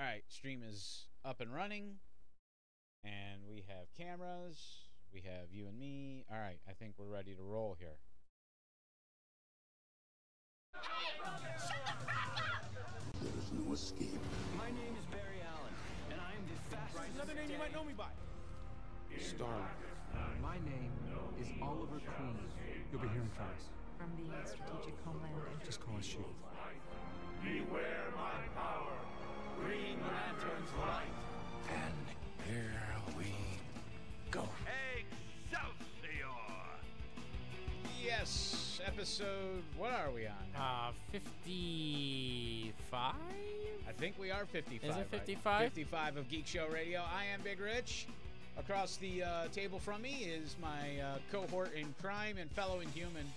All right, stream is up and running, and we have cameras. We have you and me. All right, I think we're ready to roll here. There's no escape. My name is Barry Allen, and I am the fastest. Another name you might know me by. Star. My name is Oliver Queen. You'll be hearing from us. From the strategic homeland. Just call us Shield. Beware my power, Green Lantern's light. And here we go. Excelsior! Yes, episode. What are we on? 55? I think we are 55. Is it right? 55? 55 of Geek Show Radio. I am Big Rich. Across the table from me is my cohort in crime and fellow Inhuman.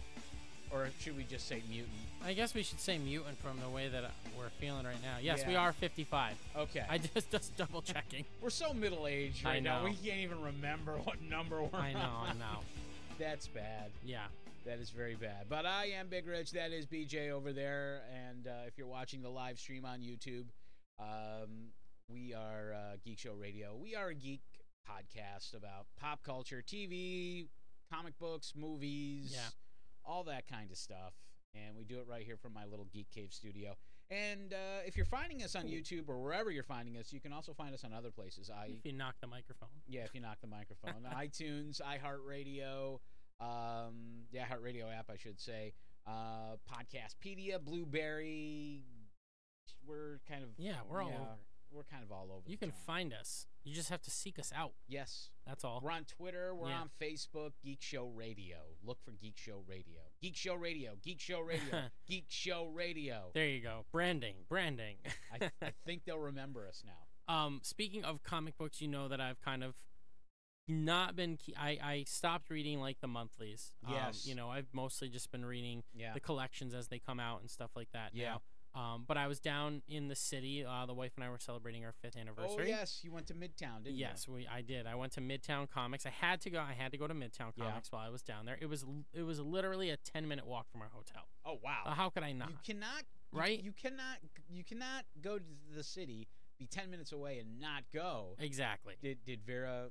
Or should we just say mutant? I guess we should say mutant from the way that we're feeling right now. Yes, Yeah. we are 55. Okay. I just double checking. We're so middle-aged I right now. know. We can't even remember what number we're I know, on. I know. That's bad. Yeah. That is very bad. But I am Big Rich. That is BJ over there. And if you're watching the live stream on YouTube, we are Geek Show Radio. We are a geek podcast about pop culture, TV, comic books, movies, Yeah. all that kind of stuff. And we do it right here from my little Geek Cave studio. And if you're finding us on YouTube or wherever you're finding us, you can also find us on other places. If you knock the microphone. Yeah, if you knock the microphone. iTunes, iHeartRadio, iHeartRadio app, I should say. Podcastpedia, Blueberry. We're kind of... Yeah, we're all over. We're kind of all over. You can find us. You just have to seek us out. Yes. That's all. We're on Twitter. We're Yeah. on Facebook. Geek Show Radio. Look for Geek Show Radio. Geek Show Radio. Geek Show Radio. Geek Show Radio. There you go. Branding. I think they'll remember us now. Speaking of comic books, you know that I've kind of not been... I stopped reading, like, the monthlies. Yes. I've mostly just been reading the collections as they come out and stuff like that now. But I was down in the city. The wife and I were celebrating our 5th anniversary. Oh, yes. You went to Midtown, didn't you? Yes, I did. I went to Midtown Comics. I had to go to Midtown Comics while I was down there. It was literally a 10-minute walk from our hotel. Oh, wow. How could I not? You cannot... Right? You cannot go to the city, be 10 minutes away, and not go. Exactly. Did Vera,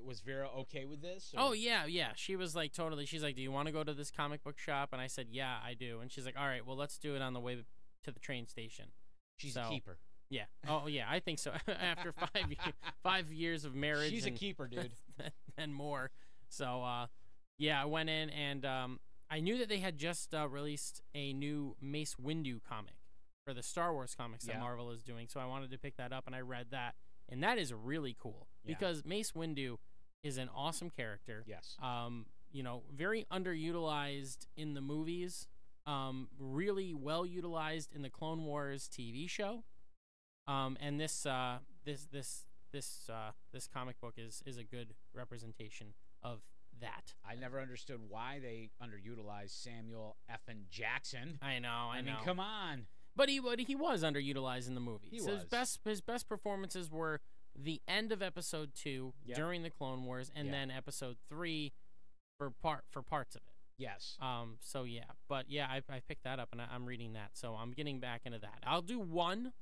was Vera okay with this? Or? Oh, yeah. She was like, totally. She's like, do you want to go to this comic book shop? And I said, yeah, I do. And she's like, all right, well, let's do it on the way to the train station. She's a keeper. Yeah. Oh, yeah, I think so. After 5 years of marriage. She's a keeper, dude. And more. So, I went in and I knew that they had just released a new Mace Windu comic for the Star Wars comics that Marvel is doing. So I wanted to pick that up, and I read that. And that is really cool because Mace Windu is an awesome character. Yes. Very underutilized in the movies. Really well utilized in the Clone Wars TV show. And this comic book is a good representation of that. I never understood why they underutilized Samuel F. Jackson. I know. I mean, come on. But he was underutilized in the movie. He so was. His best performances were the end of episode 2 during the Clone Wars, and then episode 3 for parts of it. Yes. But I picked that up and I'm reading that, so I'm getting back into that. I'll do one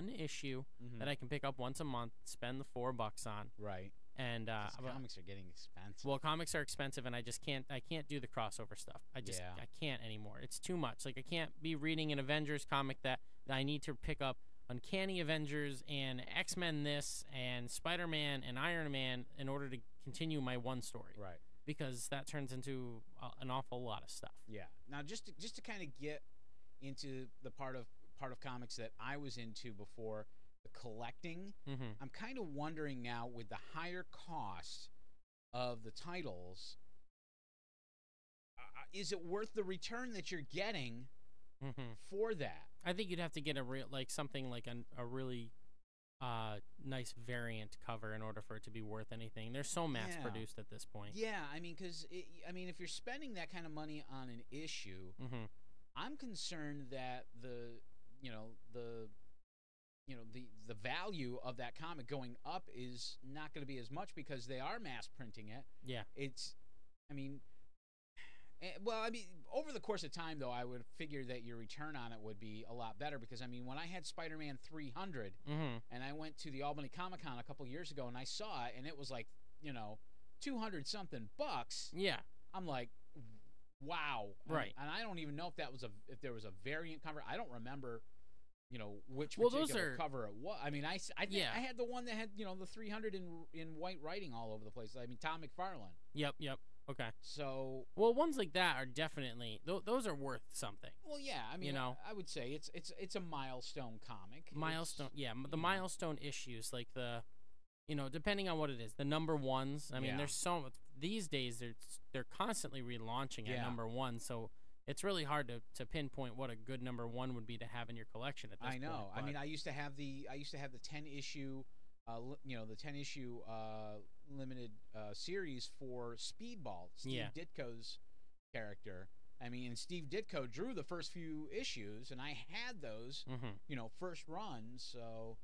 issue that I can pick up once a month, spend the $4 on. Right. And comics are getting expensive. Well, comics are expensive, and I can't do the crossover stuff. I can't anymore. It's too much. Like, I can't be reading an Avengers comic that I need to pick up Uncanny Avengers and X-Men this and Spider-Man and Iron Man in order to continue my one story. Right. Because that turns into an awful lot of stuff. Yeah. Now, just to kind of get into the part of comics that I was into before, the collecting, I'm kind of wondering now with the higher cost of the titles, is it worth the return that you're getting for that? I think you'd have to get something like a really nice variant cover in order for it to be worth anything. They're so mass produced at this point. Yeah, I mean, because if you're spending that kind of money on an issue, I'm concerned that the value of that comic going up is not going to be as much because they are mass printing it. Yeah. And Well, I mean, over the course of time, though, I would figure that your return on it would be a lot better because, I mean, when I had Spider-Man 300 and I went to the Albany Comic-Con a couple years ago and I saw it and it was like, you know, 200-something bucks. Yeah. I'm like, wow. Right. And I don't even know if there was a variant cover. I don't remember, you know, which Well, particular cover it was. I mean, I think Yeah. I had the one that had, you know, the 300 in white writing all over the place. I mean, Tom McFarlane. Yep. Okay. So, Well, ones like that are definitely those are worth something. well, yeah. I mean, You know. I would say it's a milestone comic. Milestone, the milestone issues, like the, you know, depending on what it is, the number ones. I mean, Yeah. there's these days they're constantly relaunching at Yeah. number one, so it's really hard to pinpoint what a good number one would be to have in your collection at this I know. point. I mean, but- I used to have the 10 issue, you know, the 10 issue limited series for Speedball, Steve Ditko's character. I mean, and Steve Ditko drew the first few issues, and I had those, you know, first run. So,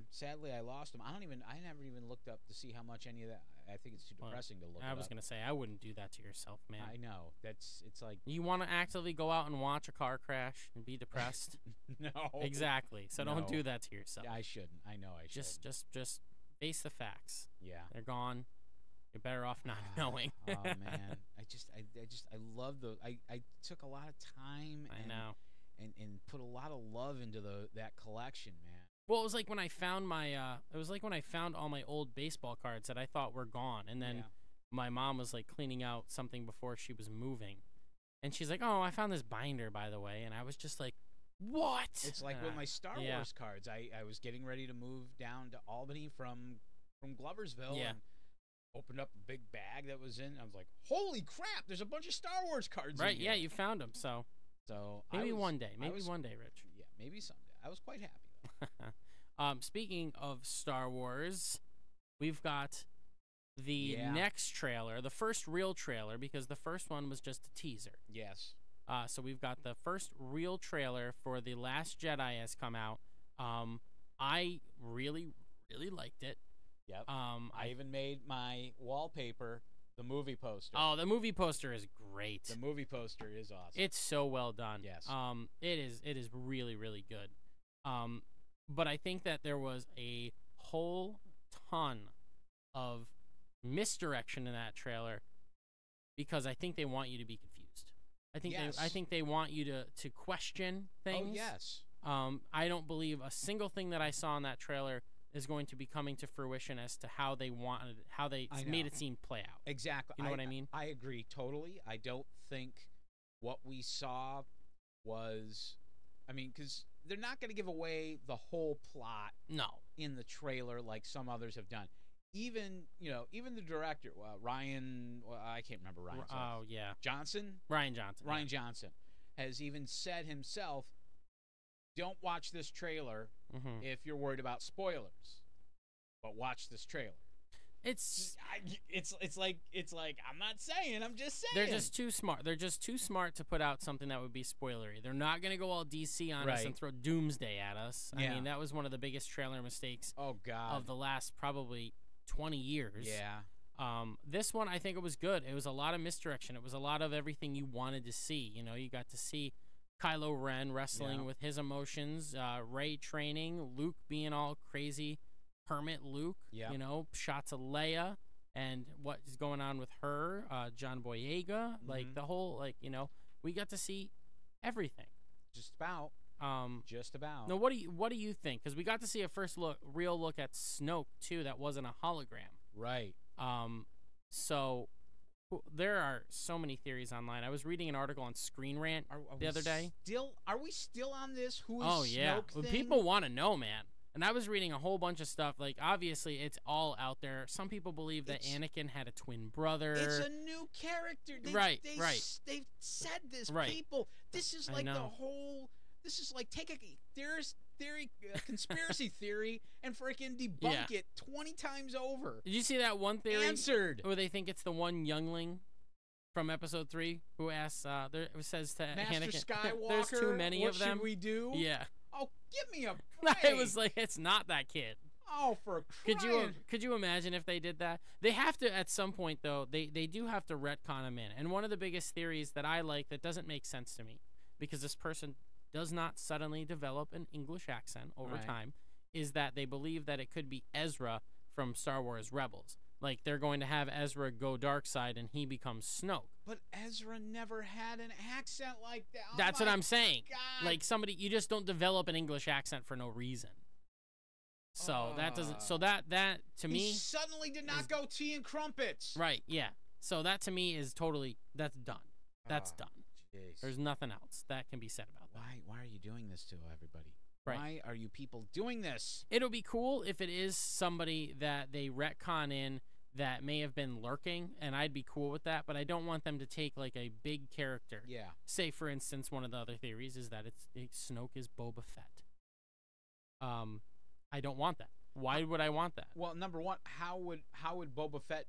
sadly, I lost them. I never even looked up to see how much any of that. I think it's too depressing to look. I was gonna say I wouldn't do that to yourself, man. I know it's like You want to actively go out and watch a car crash and be depressed? no, Exactly. So No. don't do that to yourself. I shouldn't. I know I should. Just face the facts. Yeah. They're gone. You're better off not knowing. Oh man, I love those. I took a lot of time. I know. And put a lot of love into that collection, man. Well, it was like when I found all my old baseball cards that I thought were gone, and then my mom was like cleaning out something before she was moving, and she's like, "Oh, I found this binder, by the way," and I was just like, "What?" It's like with my Star Wars cards. I was getting ready to move down to Albany from Gloversville. Yeah. And opened up a big bag that was in. I was like, "Holy crap! There's a bunch of Star Wars cards." Right? In Yeah, here. you found them. So maybe one day. Maybe one day, Rich. Yeah, maybe someday. I was quite happy though. Speaking of Star Wars, we've got the next trailer, the first real trailer, because the first one was just a teaser. Yes. So we've got the first real trailer for The Last Jedi has come out. I really, really liked it. Yep. I even made my wallpaper the movie poster. Oh, the movie poster is great. The movie poster is awesome. It's so well done. Yes. It is really, really good. But I think that there was a whole ton of misdirection in that trailer because I think they want you to be confused. I think they want you to question things. Oh, yes. I don't believe a single thing that I saw in that trailer is going to be coming to fruition as to how they made it seem play out. Exactly. You know what I mean? I agree totally. I don't think what we saw was, I mean, because they're not going to give away the whole plot in the trailer like some others have done. Even the director, Ryan, I can't remember Ryan's name. Oh, yeah. Johnson? Ryan Johnson. Ryan Johnson has even said himself, don't watch this trailer if you're worried about spoilers, but watch this trailer. It's like I'm not saying, I'm just saying. They're just too smart. They're just too smart to put out something that would be spoilery. They're not gonna go all DC on us and throw Doomsday at us. I mean, that was one of the biggest trailer mistakes of the last probably 20 years. Yeah. This one, I think it was good. It was a lot of misdirection. It was a lot of everything you wanted to see. You know, you got to see Kylo Ren wrestling with his emotions, Rey training, Luke being all crazy, hermit Luke. You know, shots of Leia and what is going on with her, John Boyega, like the whole, like, you know, we got to see everything. Just about. No, what do you think? Because we got to see a real look at Snoke too. That wasn't a hologram. Right. So there are so many theories online. I was reading an article on Screen Rant the other day. Are we still on this? Who is Snoke thing? People want to know, man. And I was reading a whole bunch of stuff. Like, obviously, it's all out there. Some people believe that Anakin had a twin brother. It's a new character. They've said this. People, this is like the whole. This is like take a conspiracy theory and freaking debunk it 20 times over. Did you see that one theory? Answered. Where they think it's the one youngling from Episode 3 who asks, says to Master Anakin, Skywalker, "There's too many of them. What should we do?" Yeah. Oh, give me a break. It was like, it's not that kid. Oh, for crying. Could you imagine if they did that? They have to at some point though. They do have to retcon him in. And one of the biggest theories that I like that doesn't make sense to me, because this person does not suddenly develop an English accent over time, is that they believe that it could be Ezra from Star Wars Rebels. Like they're going to have Ezra go dark side and he becomes Snoke. But Ezra never had an accent like that. Oh That's what I'm saying. God. Like somebody, you just don't develop an English accent for no reason. So that doesn't. So that to me, he suddenly did not go tea and crumpets. right? Yeah. So that to me is totally. That's done. That's done. Jeez. There's nothing else that can be said about that. Why are you doing this to everybody? Right. Why are you people doing this? It'll be cool if it is somebody that they retcon in that may have been lurking, and I'd be cool with that. But I don't want them to take like a big character. Yeah. Say, for instance, one of the other theories is that Snoke is Boba Fett. I don't want that. Why would I want that? Well, number one, how would Boba Fett?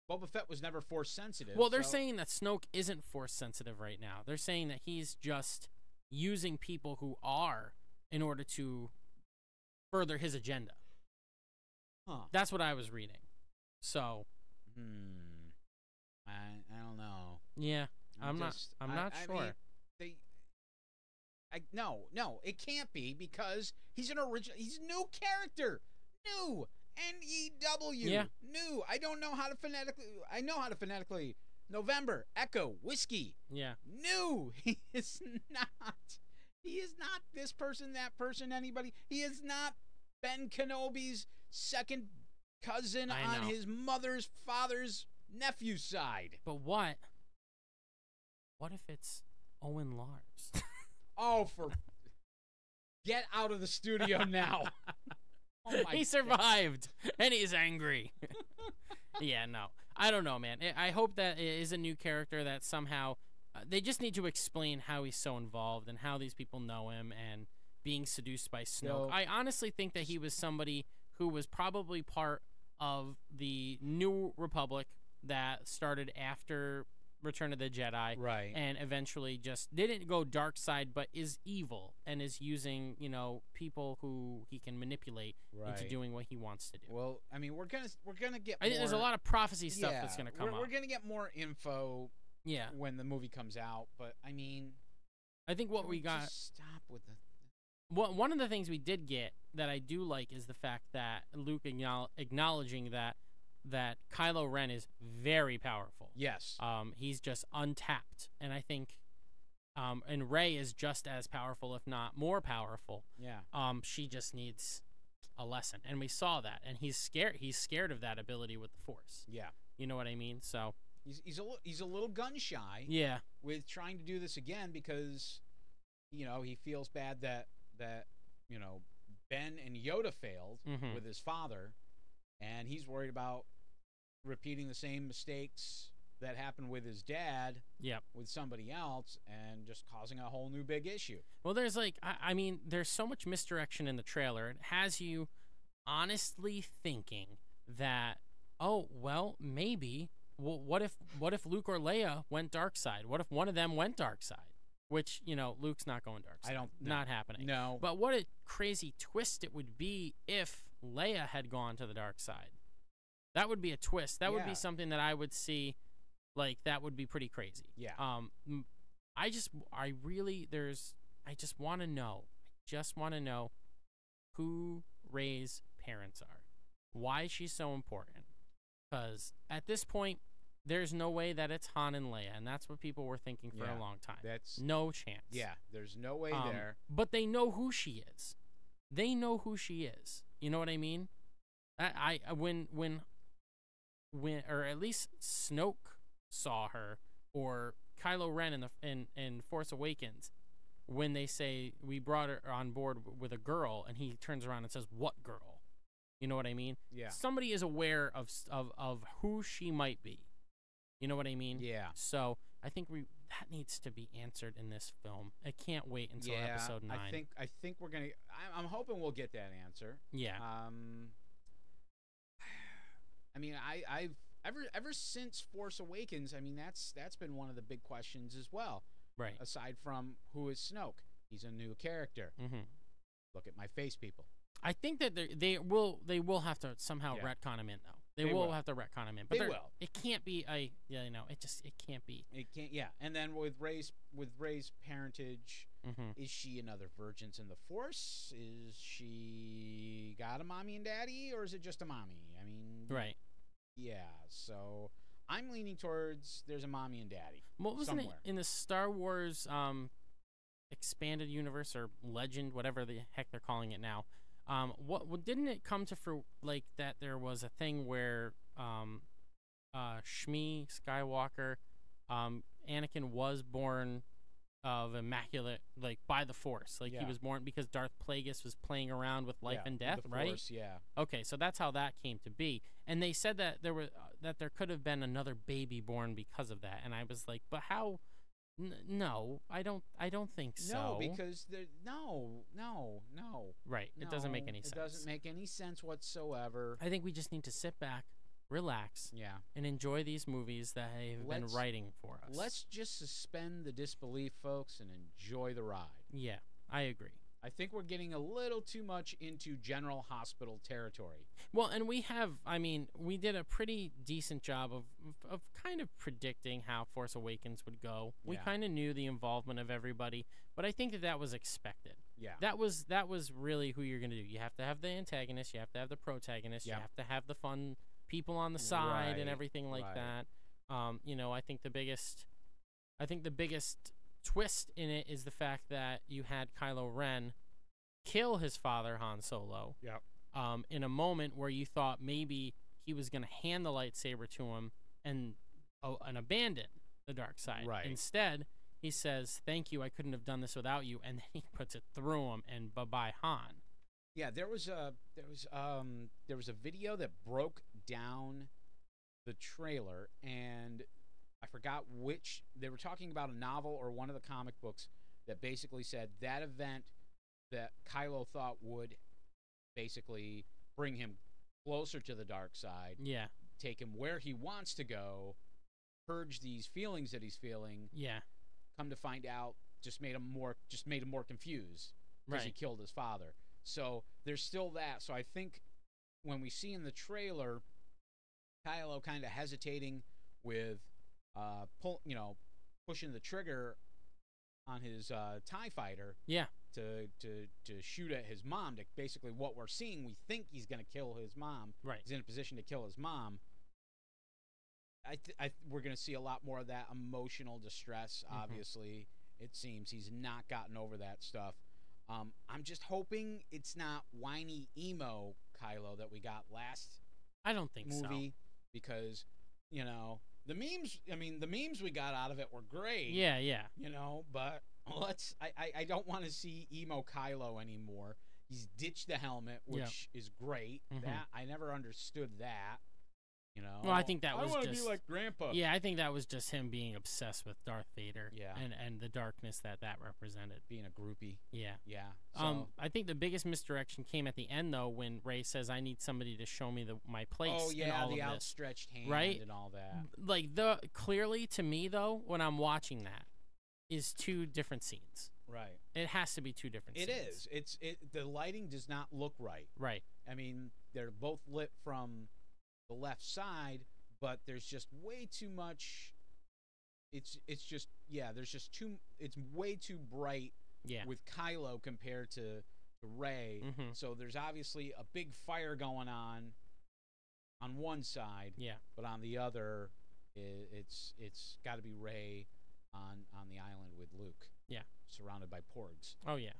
Boba Fett was never force sensitive. Well, they're saying that Snoke isn't force sensitive right now. They're saying that he's just using people who are in order to further his agenda. Huh. That's what I was reading. So, I don't know. yeah, I'm not sure. Mean, no, it can't be because he's an original. He's a new character. New. N-E-W. Yeah. New. I don't know how to phonetically. I know how to phonetically. November. Echo. Whiskey. Yeah. New. He is not. He is not this person, that person, anybody. He is not Ben Kenobi's second cousin on his mother's father's nephew's side. But what if it's Owen Lars? Oh, get out of the studio now. Oh my he survived, and he's angry. Yeah, no. I don't know, man. I hope that it is a new character that somehow... they just need to explain how he's so involved and how these people know him and being seduced by Snoke. I honestly think that he was somebody who was probably part of the New Republic that started after Return of the Jedi, right? And eventually just didn't go dark side, but is evil and is using people who he can manipulate into doing what he wants to do. Well, I mean, we're gonna get. I think there's a lot of prophecy stuff that's gonna come up. We're gonna get more info. Yeah. When the movie comes out, but I mean, I think what we got. Just stop with the. One of the things we did get that I do like is the fact that Luke acknowledging that Kylo Ren is very powerful. Yes. He's just untapped, and I think, and Rey is just as powerful, if not more powerful. Yeah. She just needs a lesson, and we saw that, and he's scared. He's scared of that ability with the Force. Yeah. You know what I mean? So. He's a little gun shy. Yeah. With trying to do this again because, he feels bad that Ben and Yoda failed with his father, and he's worried about repeating the same mistakes that happened with his dad. Yep. With somebody else and just causing a whole new big issue. Well, there's I mean, there's so much misdirection in the trailer. It has you honestly thinking that, oh well, maybe. Well, what if Luke or Leia went dark side? What if one of them went dark side? Which, Luke's not going dark side. Not happening. No. But what a crazy twist it would be if Leia had gone to the dark side. That would be a twist. That would be something that I would see, like, that would be pretty crazy. Yeah. I just want to know. I just want to know who Rey's parents are. Why she's so important. Because at this point, there's no way that it's Han and Leia, and that's what people were thinking for a long time. That's no chance. Yeah, there's no way there. But they know who she is. They know who she is. You know what I mean? When or at least Snoke saw her, or Kylo Ren in Force Awakens, when they say we brought her on board with a girl, and he turns around and says, "What girl?" You know what I mean? Yeah. Somebody is aware of who she might be. You know what I mean? Yeah. So I think that needs to be answered in this film. I can't wait until episode 9. I think we're gonna. I'm hoping we'll get that answer. Yeah. I mean, I've ever since Force Awakens. I mean, that's been one of the big questions as well. Right. Aside from who is Snoke, he's a new character. Mm-hmm. Look at my face, people. I think that they will have to somehow Yeah. retcon him in though. They They will will. have to retcon him in. But They they're- will. It can't be it can't be. It can't. Yeah, and then with Rey's parentage, Mm-hmm. is she another Virgins in the Force? Is she got a mommy and daddy, or is it just a mommy? I mean, Right. Yeah. So I'm leaning towards there's a mommy and daddy. What wasn't it somewhere. in the Star Wars expanded universe or legend, whatever the heck they're calling it now? What didn't it come to for like that? There was a thing where Shmi Skywalker, Anakin was born of immaculate, like by the Force, like he Yeah. was born because Darth Plagueis was playing around with life Yeah, and with death, the right? Force, yeah. Okay, so that's how that came to be, and they said that there could have been another baby born because of that, and I was like, but how? No, I don't think so. No, because no. Right, it doesn't make No, any sense. It doesn't make any sense whatsoever. I think we just need to sit back, relax, Yeah. and enjoy these movies that they've been Let's- writing for us. Let's just suspend the disbelief, folks, and enjoy the ride. Yeah, I agree. I think we're getting a little too much into General Hospital territory. Well, and we did a pretty decent job of kind of predicting how Force Awakens would go. We Yeah. kind of knew the involvement of everybody, but I think that was expected. Yeah. That was really who you're going to do. You have to have the antagonist, you have to have the protagonist, Yeah. you have to have the fun people on the side and Right, everything like right. that. I think the biggest twist in it is the fact that you had Kylo Ren kill his father Han Solo. Yep. In a moment where you thought maybe he was going to hand the lightsaber to him and abandon the dark side. Right. Instead, he says, "Thank you. I couldn't have done this without you," and then he puts it through him and bye-bye Han. Yeah, there was a video that broke down the trailer, and I forgot which. They were talking about a novel or one of the comic books that basically said that event that Kylo thought would basically bring him closer to the dark side, Yeah. take him where he wants to go, purge these feelings that he's feeling. Yeah. Come to find out, just made him more confused because he Right. killed his father. So there's still that. So I think when we see in the trailer Kylo kind of hesitating with pushing the trigger on his TIE fighter Yeah. to shoot at his mom, to basically what we're seeing, we think he's going to kill his mom. Right. He's in a position to kill his mom. We're going to see a lot more of that emotional distress. Obviously, it seems he's not gotten over that stuff. I'm just hoping it's not whiny emo Kylo that we got last I don't think movie, because the memes we got out of it were great. Yeah. Yeah. But I don't want to see emo Kylo anymore. He's ditched the helmet, which is great. Mhm. That I never understood that. Well, I think that was I want to just be like Grandpa. Yeah, I think that was just him being obsessed with Darth Vader. Yeah. And the darkness that represented. Being a groupie. Yeah. Yeah. So, I think the biggest misdirection came at the end though when Rey says, "I need somebody to show me my place." oh in yeah, all the of this. outstretched hand Right? and all that. Like clearly to me though, when I'm watching that, is two different scenes. Right. It has to be two different It scenes. is. The lighting does not look right. Right. I mean, they're both lit from the left side, but there's just way too much. It's just there's just too. It's way too bright. Yeah. With Kylo compared to Rey. Mhm. So there's obviously a big fire going on one side. Yeah. But on the other, it's got to be Rey on the island with Luke. Yeah. Surrounded by porgs. Oh yeah.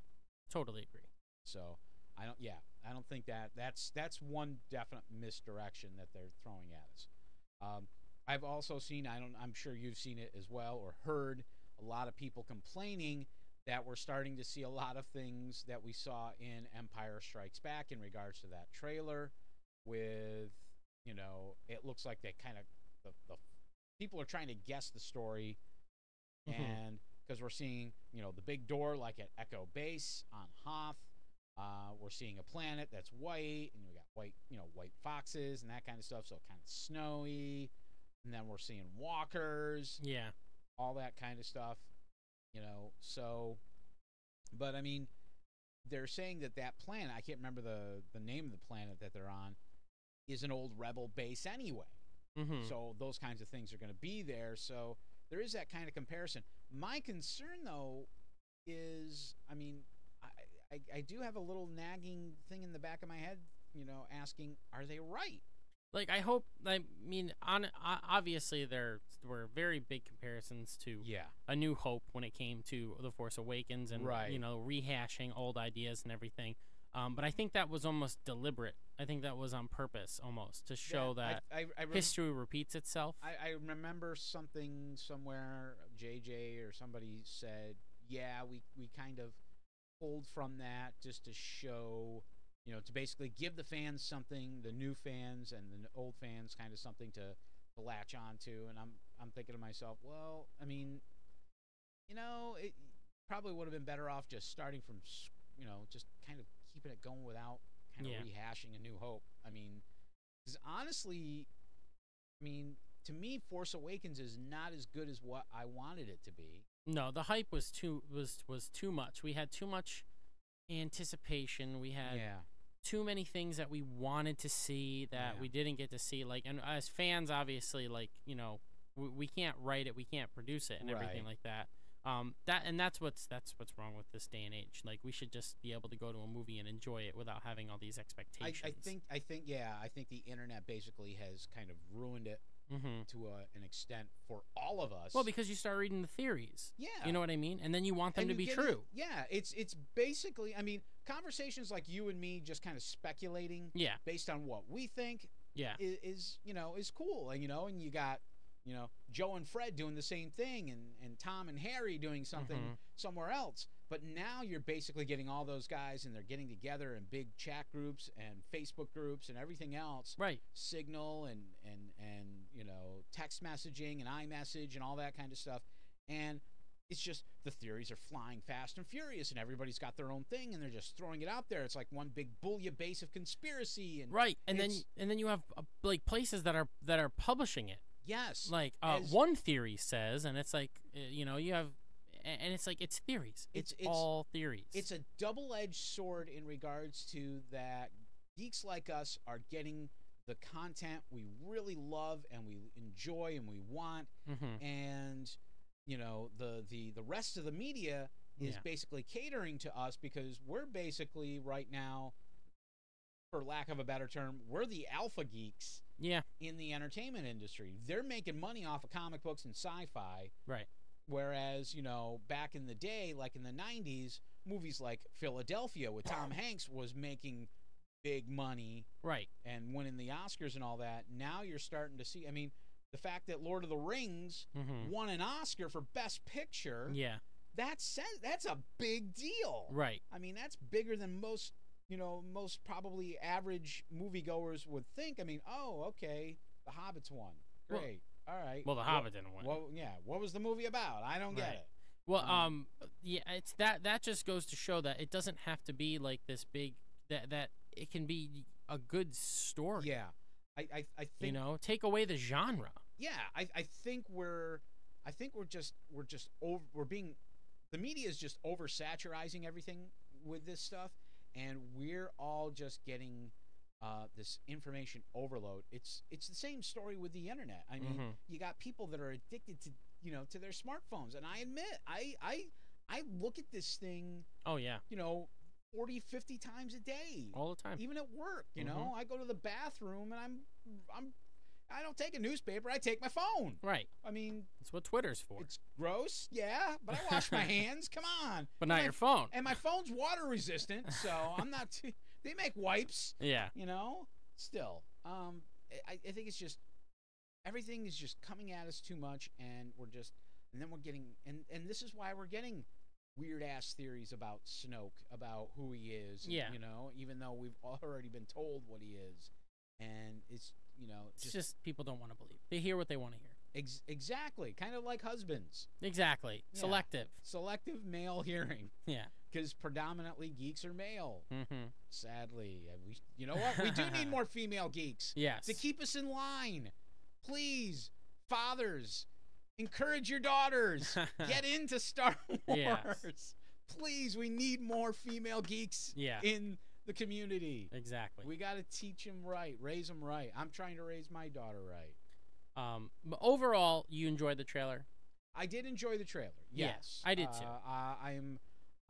Totally agree. So I don't think that's one definite misdirection that they're throwing at us. I've also seen, I'm sure you've seen it as well or heard a lot of people complaining that we're starting to see a lot of things that we saw in Empire Strikes Back in regards to that trailer with, it looks like they kind of, the people are trying to guess the story. Mhm. And because we're seeing, the big door like at Echo Base on Hoth. We're seeing a planet that's white, and we got white foxes and that kind of stuff, so kind of snowy. And then we're seeing walkers, Yeah. all that kind of stuff, so. But I mean, they're saying that planet, I can't remember the name of the planet that they're on, is an old rebel base anyway. Mm-hmm. So those kinds of things are going to be there. So there is that kind of comparison. My concern, though, is, I mean, I do have a little nagging thing in the back of my head, asking, are they right? Like, I hope, I mean, obviously there were very big comparisons to A New Hope when it came to The Force Awakens and, rehashing old ideas and everything. But I think that was almost deliberate. I think that was on purpose almost to show that history repeats itself. I remember something somewhere, JJ or somebody said, yeah, we kind of pulled from that just to show, to basically give the fans something, the new fans and the old fans kind of something to latch on to. And I'm thinking to myself, well, I mean, it probably would have been better off just starting from, just kind of keeping it going without kind of rehashing A New Hope. I mean, because honestly, to me, Force Awakens is not as good as what I wanted it to be. No, the hype was too much. We had too much anticipation. We had too many things that we wanted to see that we didn't get to see. Like, and as fans, obviously, like, we can't write it, we can't produce it, and everything like that. That's what's wrong with this day and age. Like, we should just be able to go to a movie and enjoy it without having all these expectations. I think the internet basically has kind of ruined it to an extent for all of us. Well, because you start reading the theories. Yeah. You know what I mean? And then you want them to be true. It's basically, conversations like you and me just kind of speculating based on what we think is cool. And, and you got, Joe and Fred doing the same thing and Tom and Harry doing something somewhere else. But now you're basically getting all those guys and they're getting together in big chat groups and Facebook groups and everything else. Right. Signal and text messaging and iMessage and all that kind of stuff. And it's just the theories are flying fast and furious and everybody's got their own thing and they're just throwing it out there. It's like one big bouillabaisse of conspiracy. And then you have like places that are publishing it. Yes. Like one theory says, and it's like you have, and it's like it's theories. It's all theories. It's a double-edged sword in regards to that. Geeks like us are getting the content we really love and we enjoy and we want, and the rest of the media is basically catering to us because we're basically right now, for lack of a better term, we're the alpha geeks. Yeah. In the entertainment industry. They're making money off of comic books and sci-fi. Right. Whereas, back in the day, like in the 90s, movies like Philadelphia with Tom Hanks was making big money. Right. And winning the Oscars and all that. Now you're starting to see, the fact that Lord of the Rings won an Oscar for Best Picture. Yeah. That's a big deal. Right. That's bigger than most probably average moviegoers would think. Okay, The Hobbit's won. Great. All right. Well, The Hobbit didn't win. Well, yeah. What was the movie about? I don't get it. Well, it's that just goes to show that it doesn't have to be like this big, that it can be a good story. Yeah. I think, take away the genre. Yeah. I think we're just being, the media is just oversaturizing everything with this stuff. And we're all just getting this information overload. It's the same story with the internet. You got people that are addicted to to their smartphones, and I admit I look at this thing. Oh yeah. 40, 50 times a day. All the time. Even at work. I go to the bathroom and I don't take a newspaper. I take my phone. Right. That's what Twitter's for. It's gross, yeah, but I wash my hands. Come on. But not your phone. And my phone's water resistant, so I'm not. They make wipes. Yeah. Still, I think it's just everything is just coming at us too much, and then we're getting, and this is why we're getting weird ass theories about Snoke, about who he is. Yeah. Even though we've already been told what he is, and it's. It's just people don't want to believe. They hear what they want to hear. Exactly. Kind of like husbands. Exactly. Yeah. Selective male hearing. Yeah. Because predominantly geeks are male. Sadly. You know what? We do need more female geeks. Yes. To keep us in line. Please, fathers, encourage your daughters. Get into Star Wars. Yes. Please, we need more female geeks Yeah. in the community. Exactly. We got to teach them right, raise them right. I'm trying to raise my daughter right. But overall, you enjoyed the trailer. I did enjoy the trailer. Yes, I did too. I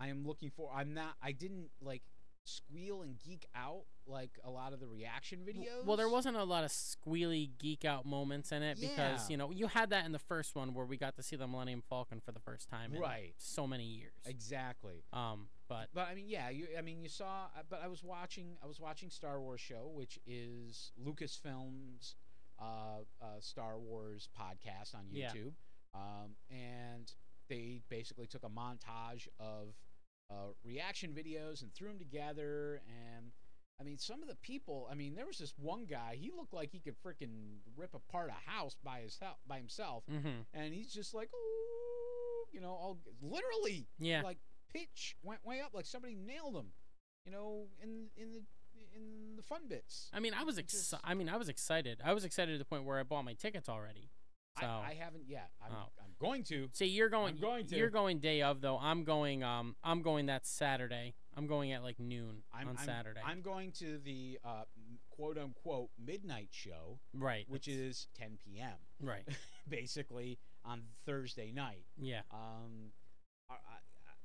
am looking for. I didn't like squeal and geek out like a lot of the reaction videos. Well, there wasn't a lot of squealy geek out moments in it because, Yeah. you had that in the first one where we got to see the Millennium Falcon for the first time in Right. so many years. Exactly. But I mean, yeah, you saw. But I was watching Star Wars show, which is Lucasfilm's Star Wars podcast on Yeah. YouTube. And they basically took a montage of reaction videos and threw them together. And I mean, some of the people. I mean, there was this one guy. He looked like he could freaking rip apart a house by himself. mhm. And he's just like, oh, all literally, Yeah. like pitch went way up, like somebody nailed him, in the fun bits. I mean, I was excited. I was excited to the point where I bought my tickets already. So I haven't yet. I'm Oh. going to. See, you're going. I'm going to. You're going day of though. I'm going. I'm going that Saturday. I'm going at like noon on Saturday. I'm going to the quote unquote midnight show, right. which is 10 p.m. right. basically on Thursday night. Yeah.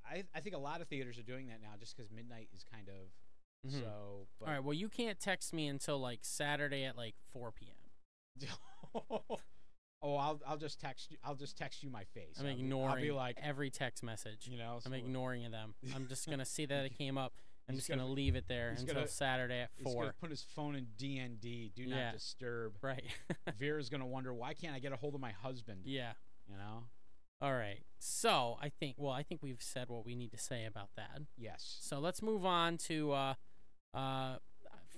I think a lot of theaters are doing that now, just because midnight is kind of Mhm. so. But All right. Well, you can't text me until like Saturday at like 4 p.m. Oh, I'll just text you. I'll just text you my face. I'm I'll ignoring be like, every text message. I'm I'm ignoring them. I'm just gonna see that it came up. I'm He's just gonna gonna- leave it there he's until gonna- Saturday at He's 4. gonna put his phone in DND. Do Yeah. not disturb. Right. Vera's gonna wonder, why can't I get a hold of my husband? Yeah. All right. So I think we've said what we need to say about that. Yes. So let's move on to,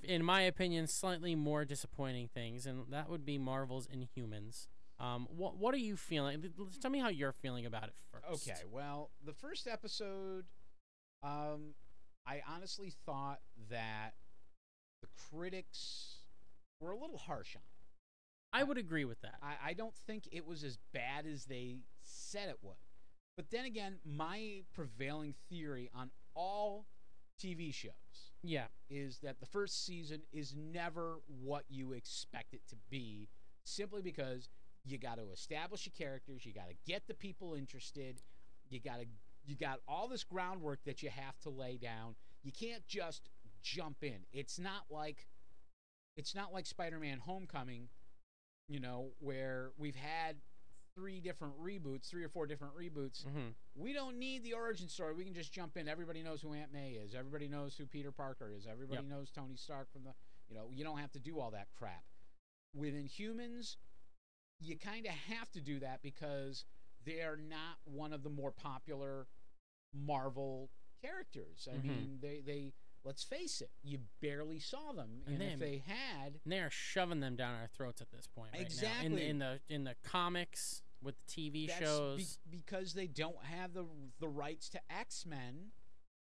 in my opinion, slightly more disappointing things, and that would be Marvel's Inhumans. What are you feeling? Tell me how you're feeling about it first. Okay. Well, the first episode, I honestly thought that the critics were a little harsh on it. I would agree with that. I don't think it was as bad as they said it would. But then again, my prevailing theory on all TV shows Yeah. is that the first season is never what you expect it to be, simply because you got to establish your characters, you got to get the people interested, you got all this groundwork that you have to lay down. You can't just jump in. It's not like Spider-Man Homecoming, where we've had 3 or 4 different reboots. Mm-hmm. We don't need the origin story. We can just jump in. Everybody knows who Aunt May is. Everybody knows who Peter Parker is. Everybody knows Tony Stark from the, you don't have to do all that crap. With Inhumans, you kind of have to do that because they are not one of the more popular Marvel characters. I mean, they let's face it, you barely saw them, and if they had, they are shoving them down our throats at this point. Right Exactly. Now. In the comics with the TV that's shows. because they don't have the rights to X-Men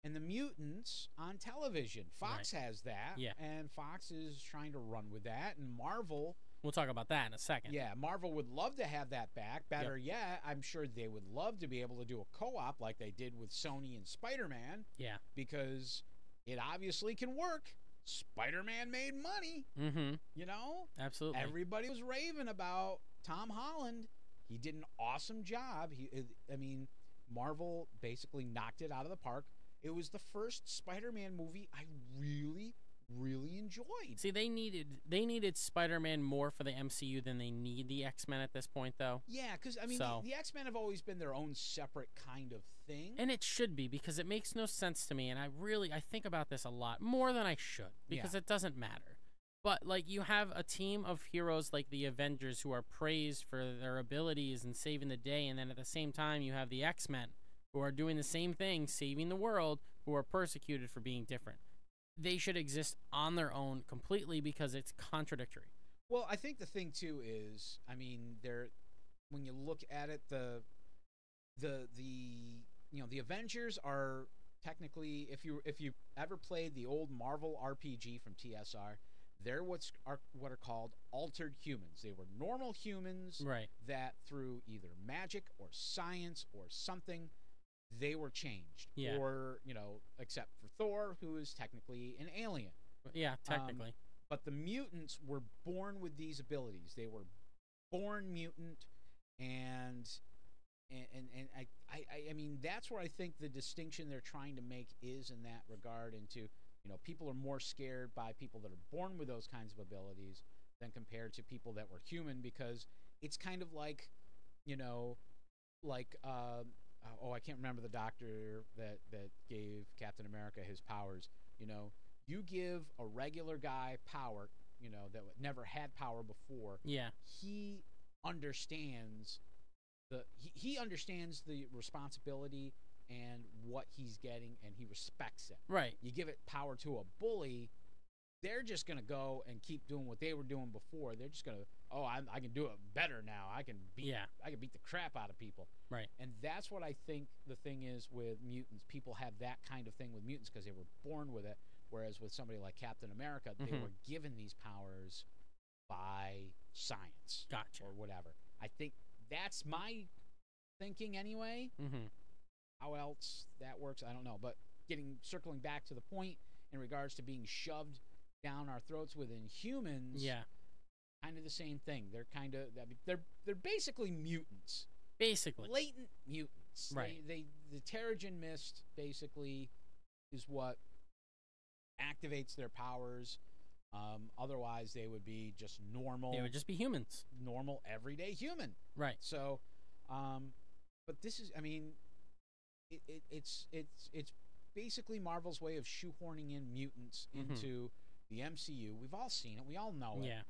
and the mutants on television. Fox has that, Yeah. and Fox is trying to run with that, and Marvel. We'll talk about that in a second. Yeah, Marvel would love to have that back. Better yet, I'm sure they would love to be able to do a co-op like they did with Sony and Spider-Man. Yeah. Because it obviously can work. Spider-Man made money, Mm-hmm. Absolutely. Everybody was raving about Tom Holland. He did an awesome job. Marvel basically knocked it out of the park. It was the first Spider-Man movie I really, really enjoyed. See, they needed Spider-Man more for the MCU than they need the X-Men at this point, though. Yeah, because the X-Men have always been their own separate kind of thing. And it should be, because it makes no sense to me, and I think about this a lot, more than I should, because it doesn't matter. But, you have a team of heroes like the Avengers who are praised for their abilities and saving the day, and then at the same time you have the X-Men who are doing the same thing, saving the world, who are persecuted for being different. They should exist on their own completely because it's contradictory. Well, I think the thing too is, when you look at it, the Avengers are technically, if you ever played the old Marvel RPG from TSR, they're what are called altered humans. They were normal humans, Right. that through either magic or science or something they were changed. Yeah. Or, except for Thor, who is technically an alien. Yeah, technically. But the mutants were born with these abilities. They were born mutant, and I mean, that's where I think the distinction they're trying to make is in that regard. Into, people are more scared by people that are born with those kinds of abilities than compared to people that were human, because it's kind of like, I can't remember the doctor that gave Captain America his powers. You give a regular guy power, that never had power before. Yeah. He understands he understands the responsibility and what he's getting, and he respects it. Right. You give it power to a bully, they're just going to go and keep doing what they were doing before. They're just going to, I can do it better now. I can beat the crap out of people. Right. And that's what I think the thing is with mutants. People have that kind of thing with mutants because they were born with it, whereas with somebody like Captain America, they were given these powers by science. Gotcha. Or whatever. I think that's my thinking anyway. Mm-hmm. How else that works, I don't know. But circling back to the point in regards to being shoved down our throats with Inhumans, yeah, kind of the same thing. They're they're basically mutants. Basically. Latent mutants. Right. The Terrigen Mist basically is what activates their powers. Otherwise, they would be just normal. They would just be humans. Normal, everyday human. Right. So, but this is, I mean, it's basically Marvel's way of shoehorning in mutants into the MCU. We've all seen it. We all know it. Yeah.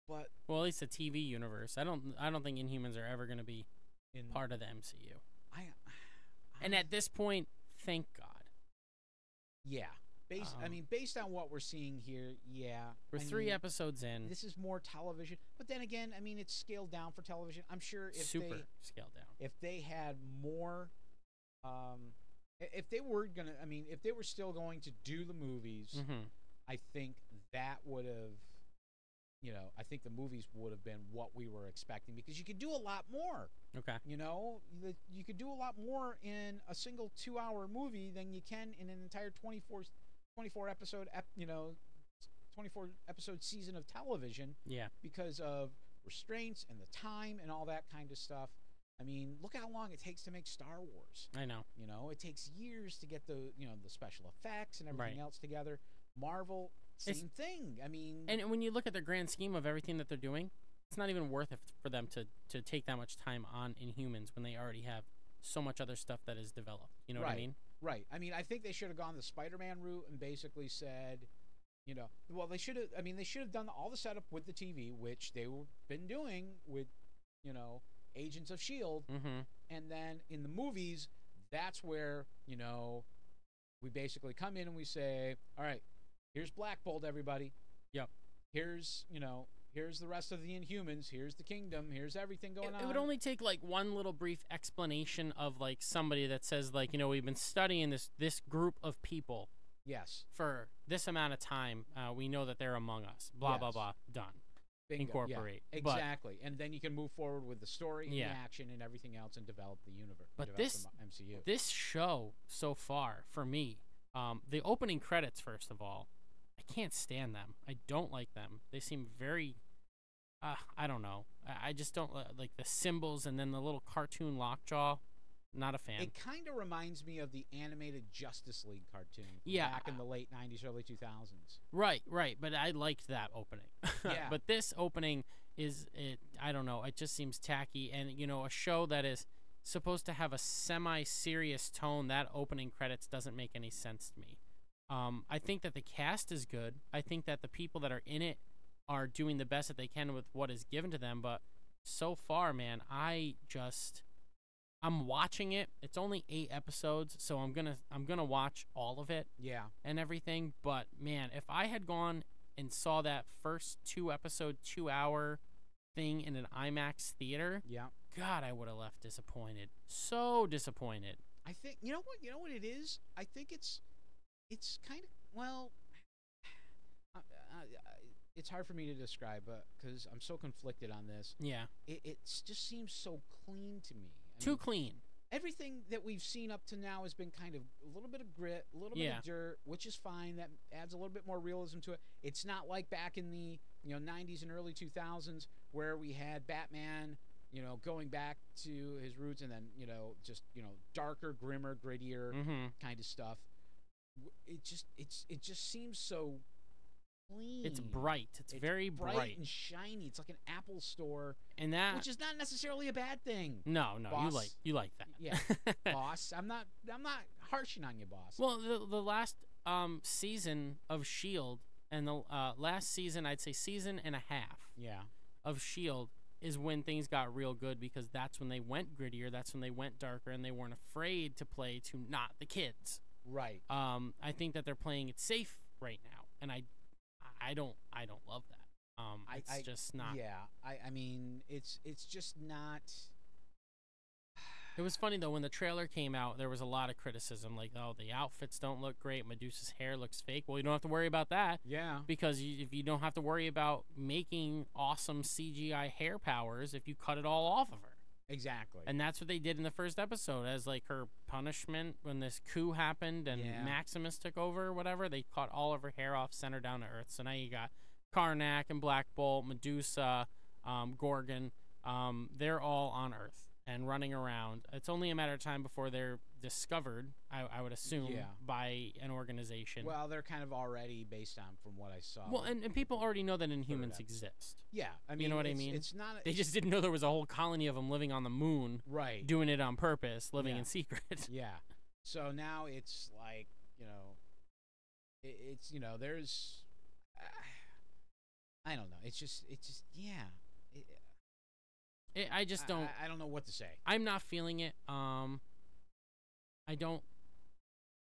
But well, at least the TV universe. I don't think Inhumans are ever going to be part of the MCU. And at this point, thank God. Yeah. Based on what we're seeing here, yeah. We're 3 episodes in. This is more television. But then again, I mean, it's scaled down for television. I'm sure if scaled down. If they had more, if they were still going to do the movies, I think that would have, I think the movies would have been what we were expecting, because you could do a lot more. Okay. You could do a lot more in a single 2-hour movie than you can in an entire 24 episode, 24 episode season of television. Yeah. Because of restraints and the time and all that kind of stuff. I mean, look how long it takes to make Star Wars. I know. It takes years to get the special effects and everything else together. Marvel, same thing. I mean, and when you look at the grand scheme of everything that they're doing, it's not even worth it for them to take that much time on Inhumans when they already have so much other stuff that is developed. You know what I mean? Right. I mean, I think they should have gone the Spider-Man route and basically said, well, they should have done all the setup with the TV, which they've been doing with, Agents of S.H.I.E.L.D. And then in the movies, that's where, we basically come in and we say, all right, here's Black Bolt, everybody. Yep. Here's the rest of the Inhumans. Here's the kingdom. Here's everything going on. It would only take like one little brief explanation of like somebody that says like, we've been studying this group of people. Yes. For this amount of time, we know that they're among us. Blah, blah, blah. Done. Bingo. Incorporate. Yeah, exactly. And then you can move forward with the story and the action and everything else and develop the universe. But the MCU. This show so far, for me, the opening credits, first of all, I can't stand them. I don't like them. They seem very... I don't know. I just don't like the symbols and then the little cartoon lockjaw. Not a fan. It kind of reminds me of the animated Justice League cartoon. Yeah. Back in the late 90s, early 2000s. Right. But I liked that opening. Yeah. But this opening I don't know. It just seems tacky. And, a show that is supposed to have a semi-serious tone, that opening credits doesn't make any sense to me. I think that the cast is good. I think that the people that are in it are doing the best that they can with what is given to them. But so far, man, I'm watching it. It's only 8 episodes, so I'm gonna watch all of it. Yeah. And everything. But man, if I had gone and saw that first 2-episode, 2-hour thing in an IMAX theater, God, I would have left disappointed. So disappointed. I think you know what it is. I think it's kind of it's hard for me to describe, because I'm so conflicted on this. Yeah. It just seems so clean to me. Too clean. everything that we've seen up to now has been kind of a little bit of grit, a little bit of dirt, which is fine. That adds a little bit more realism to it. It's not like back in the 90s and early 2000s where we had Batman, going back to his roots, and then just darker, grimmer, grittier kind of stuff. It just seems so clean. It's bright. It's very bright and shiny. It's like an Apple store, and that, which is not necessarily a bad thing. No, boss. you like that. Yeah, boss. I'm not harshing on you, boss. Well, the last season of S.H.I.E.L.D. and the last season, I'd say season and a half. Yeah. Of S.H.I.E.L.D. is when things got real good, because that's when they went grittier. That's when they went darker, and they weren't afraid to play to not the kids. Right. I think that they're playing it safe right now, and I don't love that. It's just not. Yeah. I mean, it's just not. It was funny though, when the trailer came out, there was a lot of criticism, like, oh, the outfits don't look great, Medusa's hair looks fake. Well, you don't have to worry about that. Yeah. Because if you don't have to worry about making awesome CGI hair powers if you cut it all off of her. Exactly. And that's what they did in the first episode, as like her punishment when this coup happened and Maximus took over or whatever. They cut all of her hair off, sent her down to Earth. So now you got Karnak and Black Bolt, Medusa, Gorgon. They're all on Earth and running around. It's only a matter of time before they're discovered, I would assume, by an organization. Well, they're kind of already, based on from what I saw. Well, and people already know that Inhumans exist. Yeah, I mean, you know what I mean? It's not. They just didn't know there was a whole colony of them living on the moon, right? Doing it on purpose, living in secret. Yeah. So now it's like it's there's. I don't know. It's just yeah. I just don't. I don't know what to say. I'm not feeling it. I don't.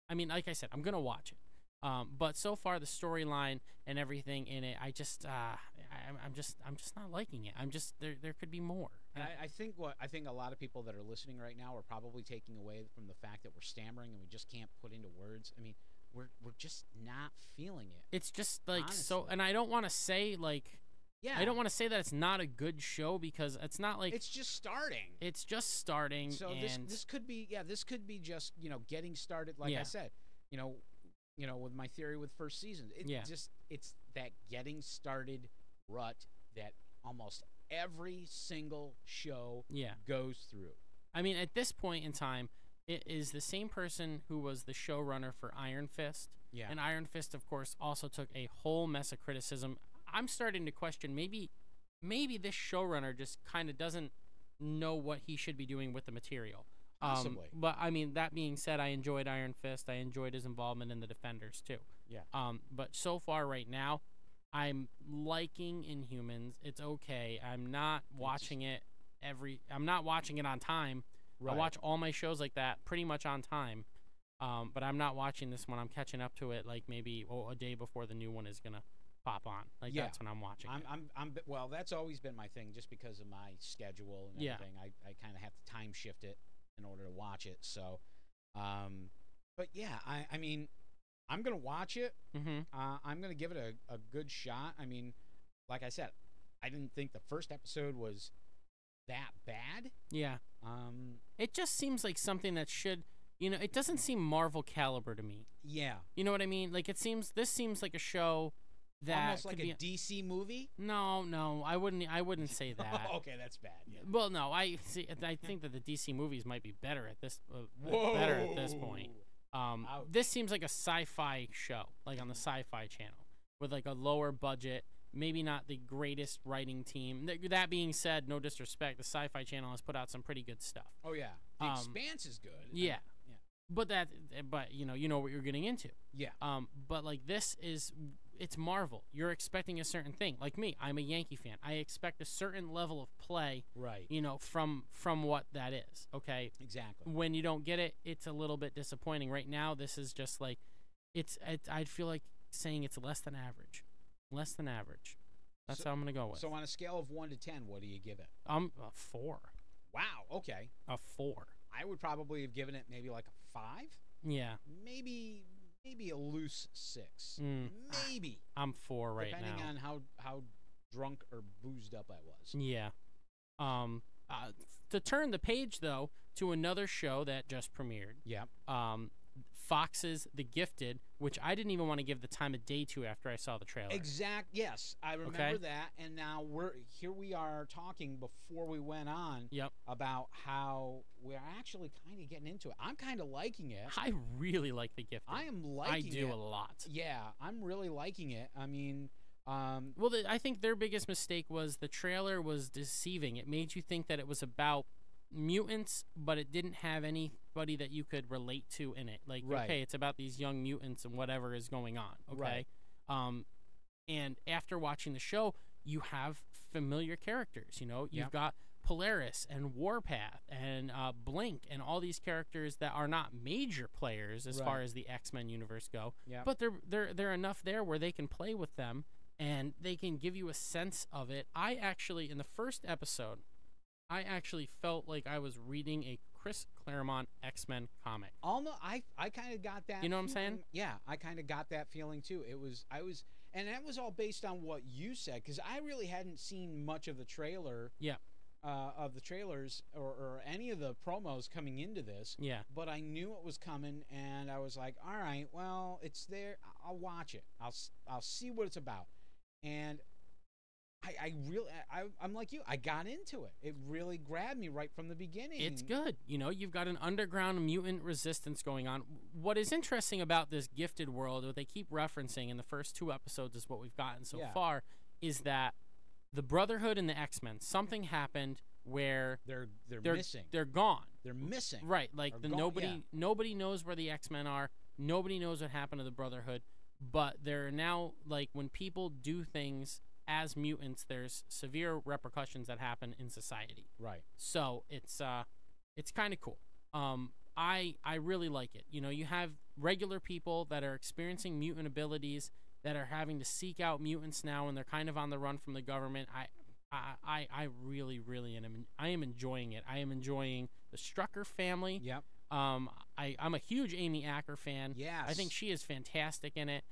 I mean, like I said, I'm gonna watch it. But so far, the storyline and everything in it, I'm just not liking it. I'm just there could be more. I think a lot of people that are listening right now are probably taking away from the fact that we're stammering and we just can't put into words. I mean, we're just not feeling it. It's just like honestly. So, and I don't want to say like. Yeah. I don't want to say that it's not a good show, because it's not like it's just starting. It's just starting. So and this could be just getting started. Like I said, with my theory with first season, it's that getting started rut that almost every single show goes through. I mean, at this point in time, it is the same person who was the showrunner for Iron Fist. Yeah. And Iron Fist, of course, also took a whole mess of criticism. I'm starting to question maybe this showrunner just kind of doesn't know what he should be doing with the material. Possibly. But I mean, that being said, I enjoyed Iron Fist. I enjoyed his involvement in the Defenders too. Yeah. But so far right now, I'm liking Inhumans. It's okay. I'm not watching it I'm not watching it on time. Right. I watch all my shows like that pretty much on time. But I'm not watching this one. I'm catching up to it like maybe a day before the new one is gonna pop on. Like that's when I'm watching it. Well, that's always been my thing, just because of my schedule and everything. I kind of have to time shift it in order to watch it. So, but yeah, I mean, I'm gonna watch it. I'm gonna give it a good shot. I mean, like I said, I didn't think the first episode was that bad. Yeah. It just seems like something that should. It doesn't seem Marvel caliber to me. Yeah. You know what I mean? Like this seems like a show that almost like a DC movie. No, I wouldn't say that. Okay, that's bad. Yeah. Well, no, I think that the DC movies might be better at this point. This seems like a sci-fi show, like on the Sci-Fi Channel, with like a lower budget, maybe not the greatest writing team. That being said, no disrespect, the Sci-Fi Channel has put out some pretty good stuff. Oh yeah, The Expanse is good. Yeah. But you know what you're getting into. Yeah. But like it's Marvel. You're expecting a certain thing. Like me, I'm a Yankee fan. I expect a certain level of play. Right. From what that is. Okay. Exactly. When you don't get it, it's a little bit disappointing. Right now, this is just like, I'd feel like saying it's less than average. Less than average. That's how I'm gonna go with. So on a scale of 1 to 10, what do you give it? A 4. Wow. Okay. A 4. I would probably have given it maybe like a 5. Yeah. Maybe a loose 6. Maybe. I'm 4 right now. Depending on how drunk or boozed up I was. Yeah. To turn the page, though, to another show that just premiered. Yep. Fox's The Gifted, which I didn't even want to give the time of day to after I saw the trailer. Yes, I remember Okay. that. And now we are talking before we went on Yep. about how we're actually kind of getting into it. I'm kind of liking it. I really like The Gifted. I am liking it. I do a lot. Yeah, I'm really liking it. I mean, Well, I think their biggest mistake was the trailer was deceiving. It made you think that it was about mutants, but it didn't have anybody that you could relate to in it. Like, Right. okay, it's about these young mutants and whatever is going on. Okay. Right. And after watching the show, you have familiar characters. You know, you've Yep. got Polaris and Warpath and Blink and all these characters that are not major players as far Right. as the X-Men universe go. Yep. But they're enough there where they can play with them and they can give you a sense of it. I actually, in the first episode, I actually felt like I was reading a Chris Claremont X-Men comic. I kind of got that. You know what I'm saying? feeling. Yeah, I kind of got that feeling too. And that was all based on what you said, because I really hadn't seen much of the trailer. Yeah. Of the trailers or any of the promos coming into this. Yeah. But I knew it was coming, and I was like, all right, well, it's there. I'll watch it. I'll see what it's about. And I'm like you. I got into it. It really grabbed me right from the beginning. It's good. You know, you've got an underground mutant resistance going on. What is interesting about this Gifted world, what they keep referencing in the first 2 episodes is what we've gotten so far, is that the Brotherhood and the X-Men, something happened where They're missing. They're gone. They're missing. Right, like They're gone, nobody knows where the X-Men are. Nobody knows what happened to the Brotherhood, but they're now, like, when people do things as mutants, there's severe repercussions that happen in society. Right. So it's kind of cool. I really like it. You know, you have regular people that are experiencing mutant abilities that are having to seek out mutants now, and they're kind of on the run from the government. I really am enjoying it. I am enjoying the Strucker family. Yep. I'm a huge Amy Acker fan. Yes. I think she is fantastic in it.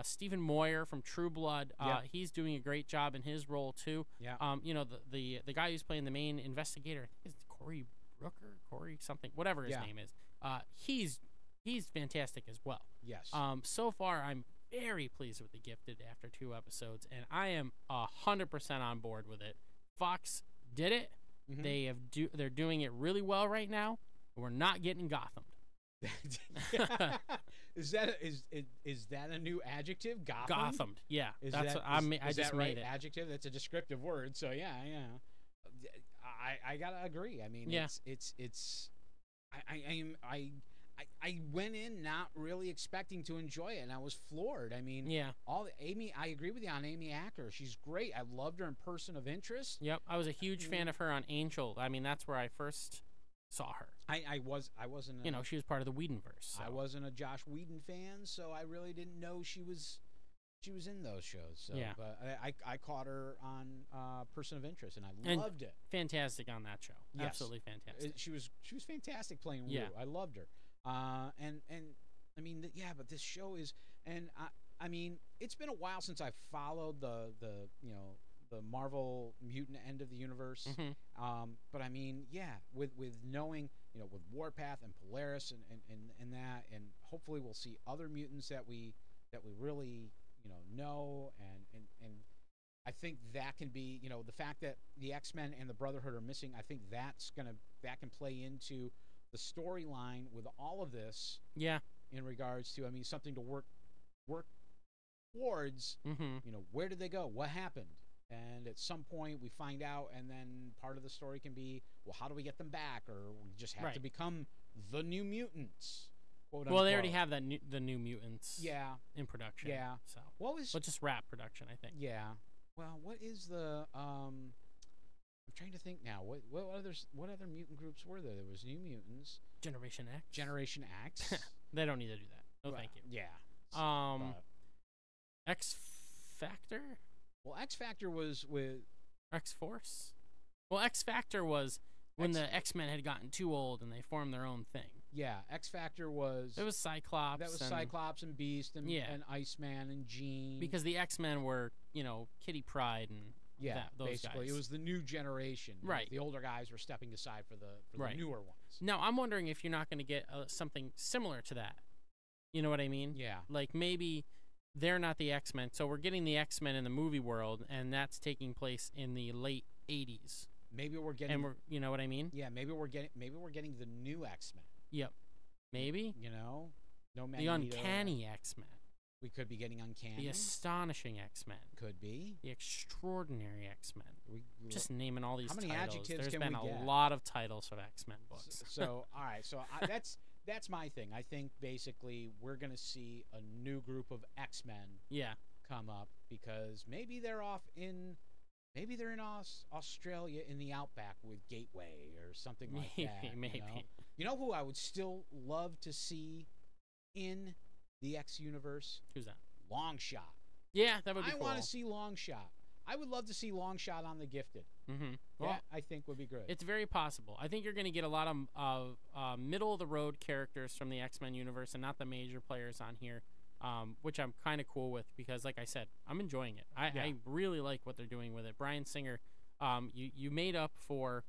Stephen Moyer from True Blood, he's doing a great job in his role too. Yeah. The guy who's playing the main investigator, I think it's Corey something, whatever his name is. He's fantastic as well. Yes. So far I'm very pleased with The Gifted after 2 episodes, and I am 100% on board with it. Fox did it. Mhm. They're doing it really well right now. We're not getting Gothamed. Is that a new adjective? Gothamed. Yeah. Is That's that, what I is just that made right? it. Adjective. That's a descriptive word. So yeah. I gotta agree. I mean, Yeah. it's. I went in not really expecting to enjoy it, and I was floored. I mean, Yeah. I agree with you on Amy Acker. She's great. I loved her in Person of Interest. Yep. I was a huge fan of her on Angel. I mean, that's where I first saw her. I wasn't. You know, she was part of the Whedonverse. So. I wasn't a Josh Whedon fan, so I really didn't know she was in those shows. So, Yeah. But I caught her on Person of Interest, and I And loved it. Fantastic on that show. Yes. Absolutely fantastic. She was fantastic playing Rue. Yeah. I loved her. And I mean, but this show is, and I mean, it's been a while since I followed the Marvel mutant end of the universe. Mhm. But I mean, with knowing, with Warpath and Polaris and that, and hopefully we'll see other mutants that we really know, and I think that can be, the fact that the X-Men and the Brotherhood are missing. I think that can play into the storyline with all of this. Yeah. In regards to, I mean, something to work towards. Mm-hmm. Where did they go? What happened? And at some point we find out, and then part of the story can be, well, how do we get them back? Or we just have to become the New Mutants. Quote, Well, they already unquote. have the New Mutants. Yeah. In production. Yeah. So. What was? But just wrap production, I think. Yeah. Well, what is the? I'm trying to think now. What other mutant groups were there? There was New Mutants. Generation X. Generation X. They don't need to do that. No, Well, thank you. Yeah. X Factor. Well, X Factor was with X Force. Well, X Factor was when the X-Men had gotten too old and they formed their own thing. Yeah, X Factor was. It was Cyclops. That was and, Cyclops and Beast and Yeah. and Iceman and Jean. because the X-Men were, Kitty Pryde and Yeah, those basically, guys. it was the new generation. Right. The older guys were stepping aside for the Right. newer ones. Now, I'm wondering if you're not going to get something similar to that. You know what I mean? Yeah. Like maybe they're not the X-Men, so we're getting the X-Men in the movie world, and that's taking place in the late 80s. Maybe we're getting. And you know what I mean? Yeah, maybe we're getting the new X-Men. Yep. Maybe. You know, no The Magneto. Uncanny X-Men. We could be getting Uncanny. The Astonishing X-Men. Could be. The Extraordinary X-Men. We Just naming all these How many titles. adjectives There's can been we a get? lot of titles of X-Men books. So all right. So that's my thing. I think basically we're gonna see a new group of X-Men Yeah. come up because maybe they're in Australia in the outback with Gateway or something like that. Maybe. You know who I would still love to see in the X universe? Who's that? Longshot. Yeah, that would be I cool. want to see Longshot. I would love to see Longshot on The Gifted. Mm-hmm. Well, That I think would be good. it's very possible. I think you're going to get a lot of middle-of-the-road characters from the X-Men universe and not the major players on here, which I'm kind of cool with because, like I said, I'm enjoying it. I really like what they're doing with it. Bryan Singer, you made up for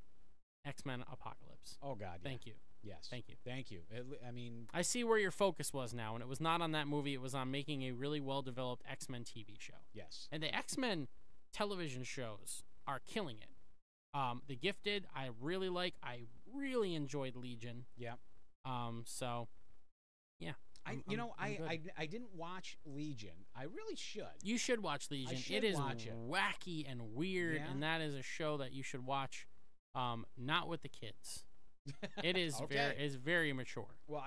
X-Men Apocalypse. Oh, God. Thank you. Yes. Thank you. Thank you. I mean, I see where your focus was now, and it was not on that movie. It was on making a really well-developed X-Men TV show. yes. And the X-Men television shows are killing it. The Gifted, I really like. I really enjoyed Legion. Yeah. So, yeah. I'm good. I didn't watch Legion. I really should. You should watch Legion. should It is watch it. wacky and weird, Yeah. and that is a show that you should watch. Not with the kids. It is Okay. very mature. Well,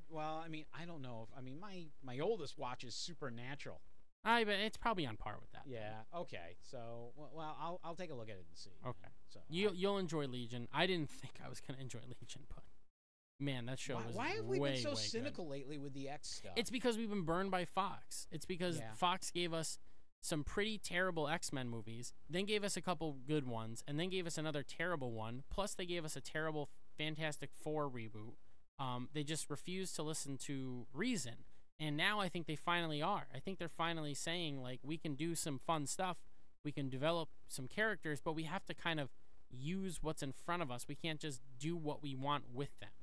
well, I mean, I don't know if my oldest watches Supernatural. But it's probably on par with that. Yeah. Okay. So, well, I'll take a look at it and see. Okay. So You'll enjoy Legion. I didn't think I was gonna enjoy Legion, but man, that show was why have we way, been so way cynical good. lately with the X stuff? It's because we've been burned by Fox. It's because Yeah. Fox gave us some pretty terrible X-Men movies, then gave us a couple good ones, and then gave us another terrible one. Plus, they gave us a terrible Fantastic Four reboot. They just refused to listen to reason. And now I think they finally are. I think they're finally saying, like, we can do some fun stuff. We can develop some characters, but we have to kind of use what's in front of us. We can't just do what we want with them.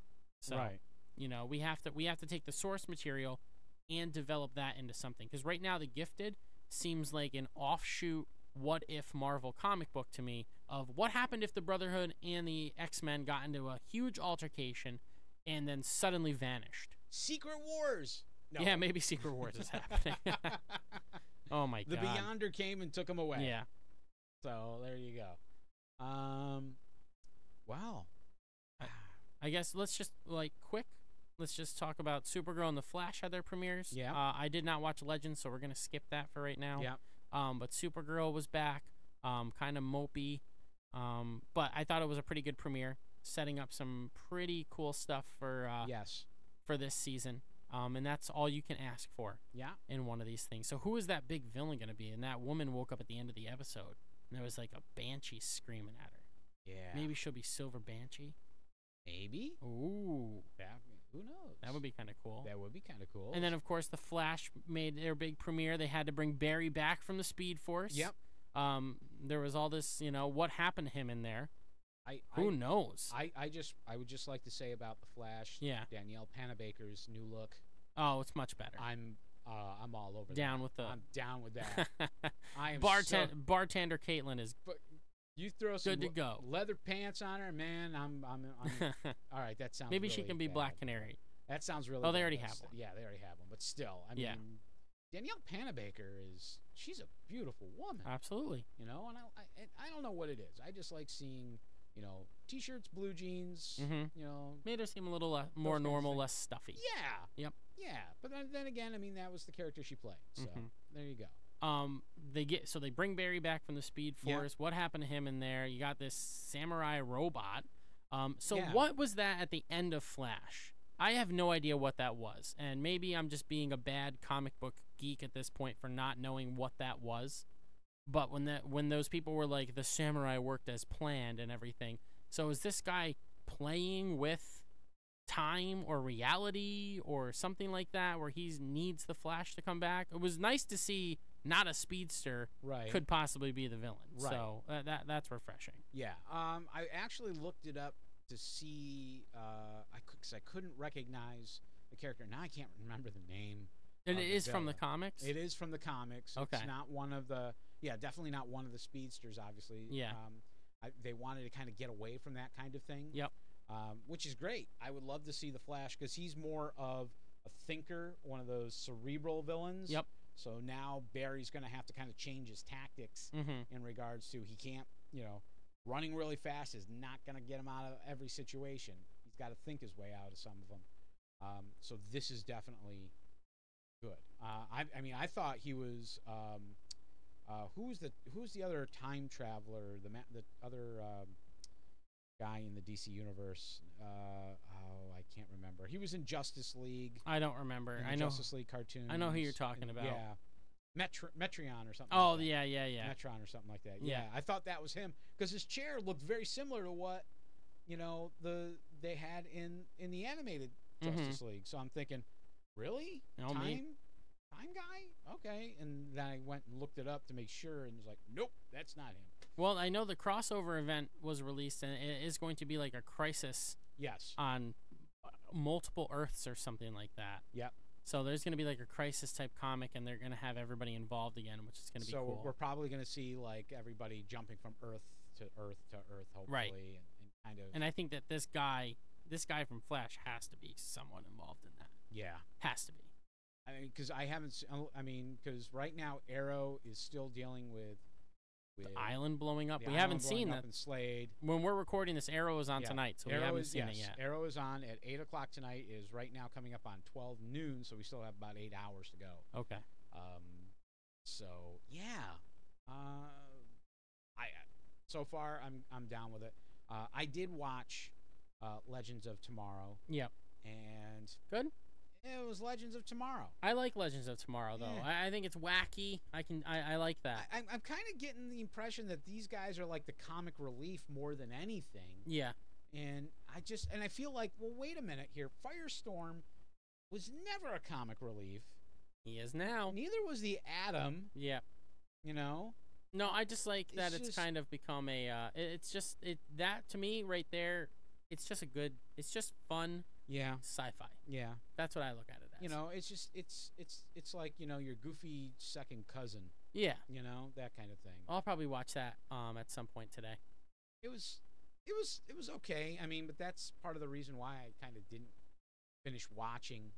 So, Right. you know, we have to take the source material and develop that into something. Because right now, The Gifted seems like an offshoot what if Marvel comic book to me of what happened if the Brotherhood and the X-Men got into a huge altercation and then suddenly vanished. Secret Wars. No. Yeah, maybe Secret Wars is happening. Oh my The god. Beyonder came and took him away. Yeah. So there you go. Wow. I guess let's just let's just talk about Supergirl and the Flash had their premieres. Yeah. I did not watch Legends, so we're gonna skip that for right now. Yeah. But Supergirl was back. Kind of mopey. But I thought it was a pretty good premiere, setting up some pretty cool stuff for Yes. for this season. And that's all you can ask for Yeah. in one of these things. So who is that big villain going to be? And that woman woke up at the end of the episode, and there was like a banshee screaming at her. Yeah. Maybe she'll be Silver Banshee. Maybe. Ooh, Who knows? that would be kind of cool. That would be kind of cool. And then, of course, the Flash made their big premiere. They had to bring Barry back from the Speed Force. Yep. There was all this, what happened to him in there? Who knows? I would just like to say about the Flash. Yeah. Danielle Panabaker's new look. Oh, it's much better. I'm all over. Down that. with the. I'm down with that. I am Bartender Caitlin is You throw some good to go. leather pants on her, man. I'm all right. That sounds. Maybe really she can be bad. Black Canary. That sounds really. Oh, they bad. already have one. Yeah, they already have one. But still, I mean, Yeah. Danielle Panabaker she's a beautiful woman. Absolutely. And I don't know what it is. I just like seeing, t-shirts, blue jeans. Mm-hmm. Made her seem a little more kinds of normal, things. less stuffy. Yeah. Yep. Yeah, but then again, I mean, that was the character she played. So there you go. They bring Barry back from the Speed Yeah. Force. What happened to him in there? You got this samurai robot. Yeah. What was that at the end of Flash? I have no idea what that was, and maybe I'm just being a bad comic book geek at this point for not knowing what that was. But when those people were like the samurai worked as planned and everything, so is this guy playing with time or reality or something like that, where he needs the Flash to come back? It was nice to see not a speedster Right. could possibly be the villain. Right. So that's refreshing. Yeah. I actually looked it up to see. Because I couldn't recognize the character. Now I can't remember the name. And of it the is from the villain. comics? It is from the comics. Okay. It's not one of the. Yeah, definitely not one of the speedsters. Obviously. Yeah. They wanted to kind of get away from that kind of thing. Yep. Which is great. I would love to see the Flash because he's more of a thinker, one of those cerebral villains. Yep. So now Barry's going to have to kind of change his tactics in regards to he can't, running really fast is not going to get him out of every situation. He's got to think his way out of some of them. So this is definitely good. I thought he was. Who's the other time traveler? The other guy in the DC universe. I can't remember. He was in Justice League. I don't remember. In the I know Justice League cartoon. I know who you're talking about. Yeah, Metreon or something. Oh, like that. yeah. Metron or something like that. Yeah. I thought that was him because his chair looked very similar to what they had in the animated Justice League. So I'm thinking, really? No, Time guy? Okay. And then I went and looked it up to make sure, and was like, nope, that's not him. Well, I know the crossover event was released, and it is going to be like a crisis Yes. on multiple Earths or something like that. Yep. So there's going to be like a crisis type comic, and they're going to have everybody involved again, which is going to be cool. So we're probably going to see like everybody jumping from Earth to Earth to Earth, hopefully, Right. and kind of. And I think that this guy from Flash has to be somewhat involved in that. Yeah. Has to be. I mean, because I haven't. Because right now Arrow is still dealing with The island blowing up. the We island haven't blowing seen up that. in Slade. When we're recording this, Arrow is on Yeah. tonight, so we Arrow haven't is, seen yes, it yet. Arrow is on at 8:00 tonight. Is right now coming up on 12 noon, so we still have about 8 hours to go. Okay. So yeah, so far I'm down with it. I did watch Legends of Tomorrow. Yep. And Good. it was Legends of Tomorrow. I like Legends of Tomorrow though. Yeah. I think it's wacky. I like that. I'm kind of getting the impression that these guys are like the comic relief more than anything. Yeah. And I feel like, well, wait a minute here. Firestorm was never a comic relief. He is now. Neither was the Atom. Yeah. No, I just like that it's just- kind of become a that to me right there, it's just fun Yeah. sci-fi. Yeah. That's what I look at it as. It's just it's like, your goofy second cousin, Yeah. that kind of thing. I'll probably watch that at some point today. It was okay. I mean, but that's part of the reason why I kind of didn't finish watching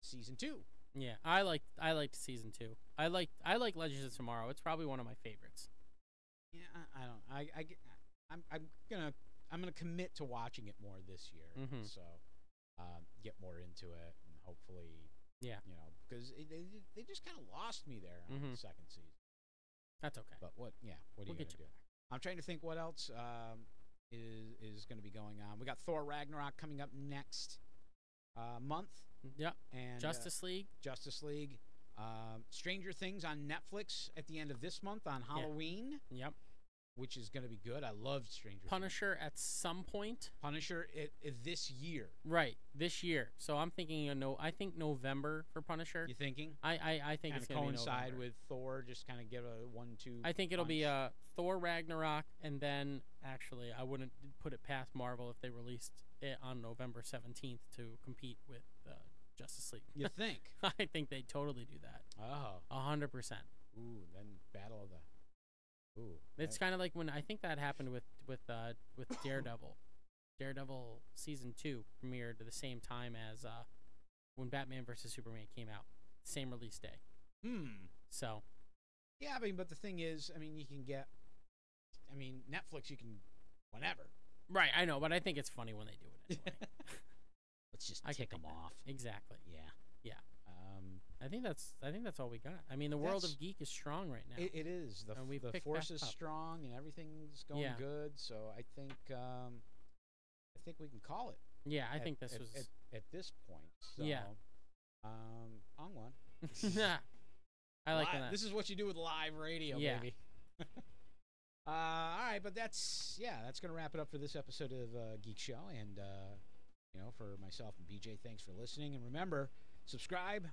season 2. Yeah. I liked season 2. I like Legends of Tomorrow. It's probably one of my favorites. Yeah, I'm gonna commit to watching it more this year. Mhm. So get more into it, and hopefully, Yeah. because they just kind of lost me there on the second season. That's okay. But what are We'll you get gonna you do? I'm trying to think what else is going to be going on. We got Thor Ragnarok coming up next month, Yep. and Justice League. Stranger Things on Netflix at the end of this month on Halloween, Yep. which is going to be good. I loved Stranger Things. Punisher at some point. Punisher this year. Right. This year. So I'm thinking I think November for Punisher. You thinking? I think Kind it's of going to coincide November. with Thor, just kind of give a 1-2. I think it'll be punch. Thor Ragnarok, and then actually I wouldn't put it past Marvel if they released it on November 17th to compete with Justice League. You think? I think they totally do that. Oh. 100%. Ooh, then Battle of the. Ooh. It's kind of like when I think that happened with Daredevil. Daredevil season 2 premiered at the same time as when Batman vs Superman came out, same release day. So. Yeah, but the thing is, you can get. Netflix, you can whenever. Right, I know, but I think it's funny when they do it anyway. Let's just I can tick them think that. off. Exactly. Yeah. Yeah. I think that's all we got. The world of Geek is strong right now. It is. And we've the picked force back is up. strong and everything's going Yeah. good. So I think we can call it. Yeah, I at- think this at, was. at this point. So, Yeah. on one. I like that. This is what you do with live radio, Yeah. baby. All right, but that's going to wrap it up for this episode of Geek Show. And, for myself and BJ, thanks for listening. And remember, subscribe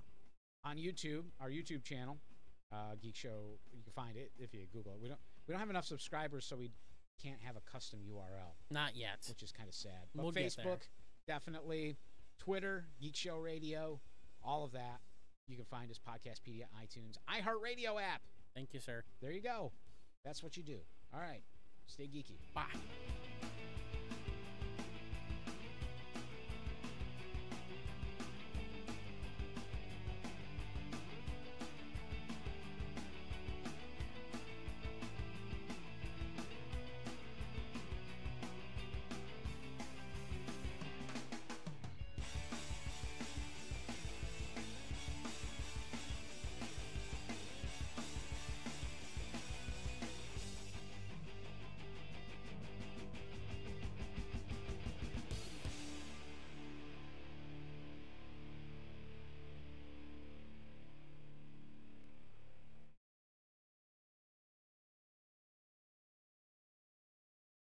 on YouTube, our YouTube channel. Geek Show. You can find it if you Google it. We don't have enough subscribers, so we can't have a custom URL. Not yet. Which is kind of sad. But We'll get there. Facebook, definitely. Twitter, Geek Show Radio, all of that. You can find us Podcastpedia, iTunes, iHeartRadio app. Thank you, sir. There you go. That's what you do. All right. Stay geeky. Bye.